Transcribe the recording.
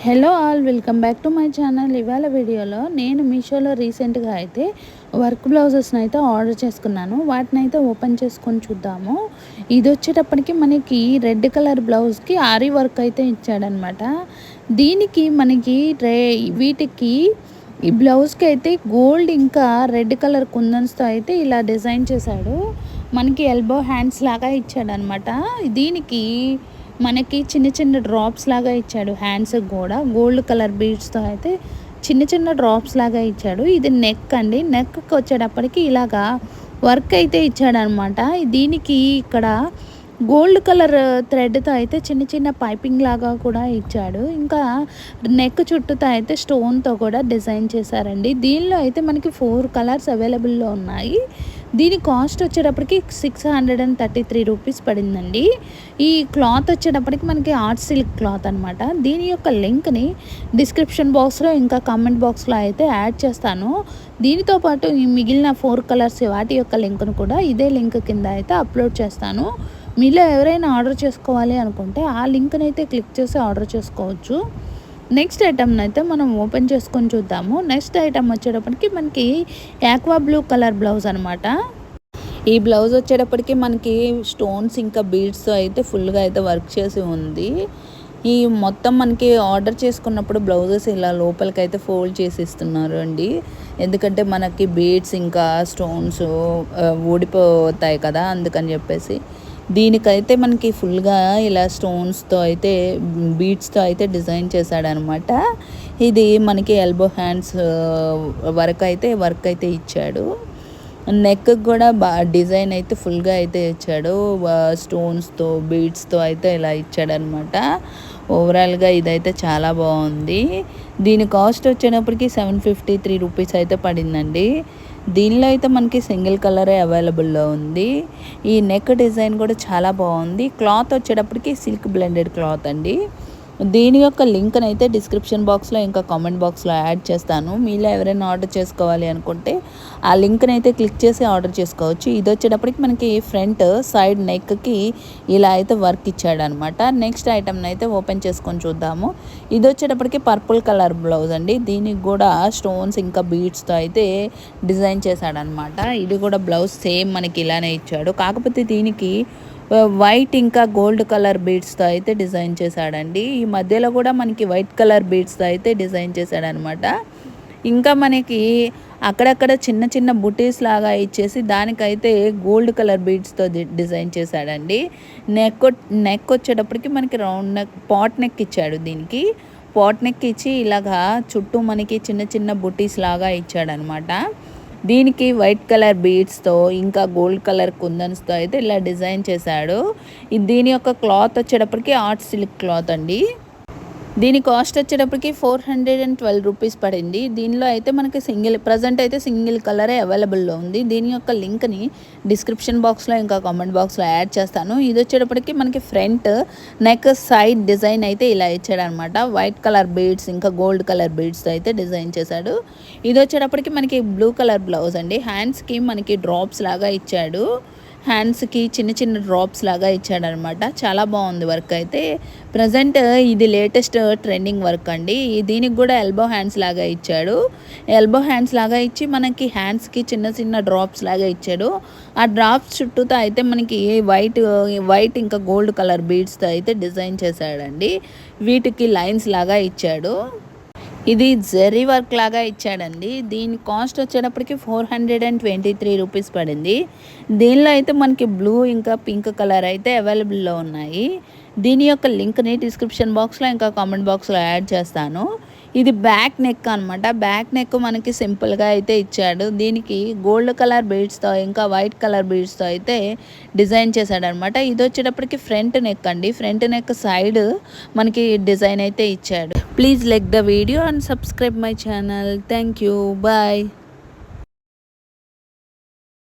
Hello all, welcome back to my channel. ఇవాళ వీడియోలో నేను మీషోలో రీసెంట్గా అయితే వర్క్ బ్లౌజెస్ని అయితే ఆర్డర్ చేసుకున్నాను. వాటిని అయితే ఓపెన్ చేసుకొని చూద్దాము. ఇది వచ్చేటప్పటికి మనకి రెడ్ కలర్ బ్లౌజ్కి ఆరీ వర్క్ అయితే ఇచ్చాడనమాట. దీనికి మనకి వీటికి ఈ బ్లౌజ్కి అయితే గోల్డ్ ఇంకా రెడ్ కలర్ కుందన్స్తో అయితే ఇలా డిజైన్ చేశాడు. మనకి ఎల్బో హ్యాండ్స్ లాగా ఇచ్చాడనమాట. దీనికి మనకి చిన్న చిన్న డ్రాప్స్ లాగా ఇచ్చాడు. హ్యాండ్స్కి కూడా గోల్డ్ కలర్ బీడ్స్తో అయితే చిన్న చిన్న డ్రాప్స్ లాగా ఇచ్చాడు. ఇది నెక్ అండి. నెక్కి వచ్చేటప్పటికి ఇలాగా వర్క్ అయితే ఇచ్చాడనమాట. దీనికి ఇక్కడ గోల్డ్ కలర్ థ్రెడ్తో అయితే చిన్న చిన్న పైపింగ్ లాగా కూడా ఇచ్చాడు. ఇంకా నెక్ చుట్టూతో అయితే స్టోన్తో కూడా డిజైన్ చేశారండి. దీనిలో అయితే మనకి 4 కలర్స్ అవైలబుల్లో ఉన్నాయి. దీని కాస్ట్ వచ్చేటప్పటికి 633 రూపీస్ పడిందండి. ఈ క్లాత్ వచ్చేటప్పటికి మనకి ఆర్ట్ సిల్క్ క్లాత్ అనమాట. దీని యొక్క లింక్ని డిస్క్రిప్షన్ బాక్స్లో ఇంకా కామెంట్ బాక్స్లో అయితే యాడ్ చేస్తాను. దీనితో పాటు ఈ మిగిలిన 4 కలర్స్ వాటి యొక్క లింక్ను కూడా ఇదే లింక్ కింద అయితే అప్లోడ్ చేస్తాను. మీలో ఎవరైనా ఆర్డర్ చేసుకోవాలి అనుకుంటే ఆ లింక్ని అయితే క్లిక్ చేసి ఆర్డర్ చేసుకోవచ్చు. నెక్స్ట్ ఐటమ్ని అయితే మనం ఓపెన్ చేసుకొని చూద్దాము. నెక్స్ట్ ఐటమ్ వచ్చేటప్పటికి మనకి యాక్వా బ్లూ కలర్ బ్లౌజ్ అనమాట. ఈ బ్లౌజ్ వచ్చేటప్పటికి మనకి స్టోన్స్ ఇంకా బీడ్స్తో అయితే ఫుల్గా అయితే వర్క్ చేసి ఉంది. ఈ మొత్తం మనకి ఆర్డర్ చేసుకున్నప్పుడు బ్లౌజెస్ ఇలా లోపలికి అయితే ఫోల్డ్ చేసి ఇస్తున్నారు అండి. ఎందుకంటే మనకి బీడ్స్ ఇంకా స్టోన్స్ ఊడిపోతాయి కదా, అందుకని చెప్పేసి దీనికైతే మనకి ఫుల్గా ఇలా స్టోన్స్తో అయితే బీడ్స్తో అయితే డిజైన్ చేశాడనమాట. ఇది మనకి ఎల్బో హ్యాండ్స్ వర్క్ అయితే ఇచ్చాడు. నెక్ కూడా డిజైన్ అయితే ఫుల్గా అయితే ఇచ్చాడు. స్టోన్స్తో బీడ్స్తో అయితే ఇలా ఇచ్చాడనమాట. ఓవరాల్గా ఇదైతే చాలా బాగుంది. దీని కాస్ట్ వచ్చేటప్పటికి 753 రూపీస్ అయితే పడిందండి. దీనిలో అయితే మనకి సింగిల్ కలరే అవైలబుల్లో ఉంది. ఈ నెక్ డిజైన్ కూడా చాలా బాగుంది. క్లాత్ వచ్చేటప్పటికి సిల్క్ బ్లెండెడ్ క్లాత్ అండి. దీని యొక్క లింక్ని అయితే డిస్క్రిప్షన్ బాక్స్లో ఇంకా కామెంట్ బాక్స్లో యాడ్ చేస్తాను. మీలో ఎవరైనా ఆర్డర్ చేసుకోవాలి అనుకుంటే ఆ లింక్ని అయితే క్లిక్ చేసి ఆర్డర్ చేసుకోవచ్చు. ఇది వచ్చేటప్పటికి మనకి ఫ్రంట్ సైడ్ నెక్కి ఇలా అయితే వర్క్ ఇచ్చాడనమాట. నెక్స్ట్ ఐటమ్ని అయితే ఓపెన్ చేసుకొని చూద్దాము. ఇది వచ్చేటప్పటికి పర్పుల్ కలర్ బ్లౌజ్ అండి. దీనికి కూడా స్టోన్స్ ఇంకా బీడ్స్తో అయితే డిజైన్ చేశాడనమాట. ఇది కూడా బ్లౌజ్ సేమ్ మనకి ఇలానే ఇచ్చాడు. కాకపోతే దీనికి వైట్ ఇంకా గోల్డ్ కలర్ బీడ్స్తో అయితే డిజైన్ చేశాడండి. ఈ మధ్యలో కూడా మనకి వైట్ కలర్ బీడ్స్తో అయితే డిజైన్ చేశాడనమాట. ఇంకా మనకి అక్కడక్కడ చిన్న చిన్న బుటీస్ లాగా ఇచ్చేసి దానికైతే గోల్డ్ కలర్ బీడ్స్తో డిజైన్ చేశాడండి. నెక్ వచ్చేటప్పటికి మనకి రౌండ్ నెక్ పాట్ నెక్ ఇచ్చాడు. దీనికి పాట్ నెక్ ఇచ్చి ఇలాగా చుట్టూ మనకి చిన్న చిన్న బుటీస్ లాగా ఇచ్చాడనమాట. దీనికి వైట్ కలర్ బీడ్స్తో ఇంకా గోల్డ్ కలర్ కుందన్స్తో అయితే ఇలా డిజైన్ చేశాడు. దీని యొక్క క్లాత్ వచ్చేటప్పటికి ఆర్ట్ సిల్క్ క్లాత్ అండి. దీని కాస్ట్ వచ్చేటప్పటికి 412 రూపీస్ పడింది. దీనిలో అయితే మనకి ప్రజెంట్ అయితే సింగిల్ కలరే అవైలబుల్లో ఉంది. దీని యొక్క లింక్ని డిస్క్రిప్షన్ బాక్స్లో ఇంకా కామెంట్ బాక్స్లో యాడ్ చేస్తాను. ఇది వచ్చేటప్పటికి మనకి ఫ్రంట్ నెక్ సైడ్ డిజైన్ అయితే ఇలా ఇచ్చాడనమాట. వైట్ కలర్ బీడ్స్ ఇంకా గోల్డ్ కలర్ బీడ్స్తో అయితే డిజైన్ చేశాడు. ఇది వచ్చేటప్పటికి మనకి బ్లూ కలర్ బ్లౌజ్ అండి. హ్యాండ్స్కి మనకి డ్రాప్స్ లాగా ఇచ్చాడు. హ్యాండ్స్కి చిన్న చిన్న డ్రాప్స్ లాగా ఇచ్చాడనమాట. చాలా బాగుంది వర్క్ అయితే. ప్రజెంట్ ఇది లేటెస్ట్ ట్రెండింగ్ వర్క్ అండి. దీనికి కూడా ఎల్బో హ్యాండ్స్ లాగా ఇచ్చాడు. ఎల్బో హ్యాండ్స్ లాగా ఇచ్చి మనకి హ్యాండ్స్కి చిన్న చిన్న డ్రాప్స్ లాగా ఇచ్చాడు. ఆ డ్రాప్స్ చుట్టూతో అయితే మనకి వైట్ ఇంకా గోల్డ్ కలర్ బీడ్స్తో అయితే డిజైన్ చేశాడండి. వీటికి లైన్స్ లాగా ఇచ్చాడు. ఇది జెరీ వర్క్ లాగా ఇచ్చాడండి. దీని కాస్ట్ వచ్చేటప్పటికి 423 రూపీస్ పడింది. దీనిలో అయితే మనకి బ్లూ ఇంకా పింక్ కలర్ అయితే అవైలబుల్లో ఉన్నాయి. దీని యొక్క లింక్ని డిస్క్రిప్షన్ బాక్స్లో ఇంకా కామెంట్ బాక్స్లో యాడ్ చేస్తాను. ఇది బ్యాక్ నెక్ అనమాట. బ్యాక్ నెక్ మనకి సింపుల్గా అయితే ఇచ్చాడు. దీనికి గోల్డ్ కలర్ బీడ్స్తో ఇంకా వైట్ కలర్ బీడ్స్తో అయితే డిజైన్ చేశాడనమాట. ఇది వచ్చేటప్పటికి ఫ్రంట్ నెక్ అండి. ఫ్రంట్ నెక్ సైడ్ మనకి డిజైన్ అయితే ఇచ్చాడు. Please like the video and subscribe my channel. Thank you. Bye.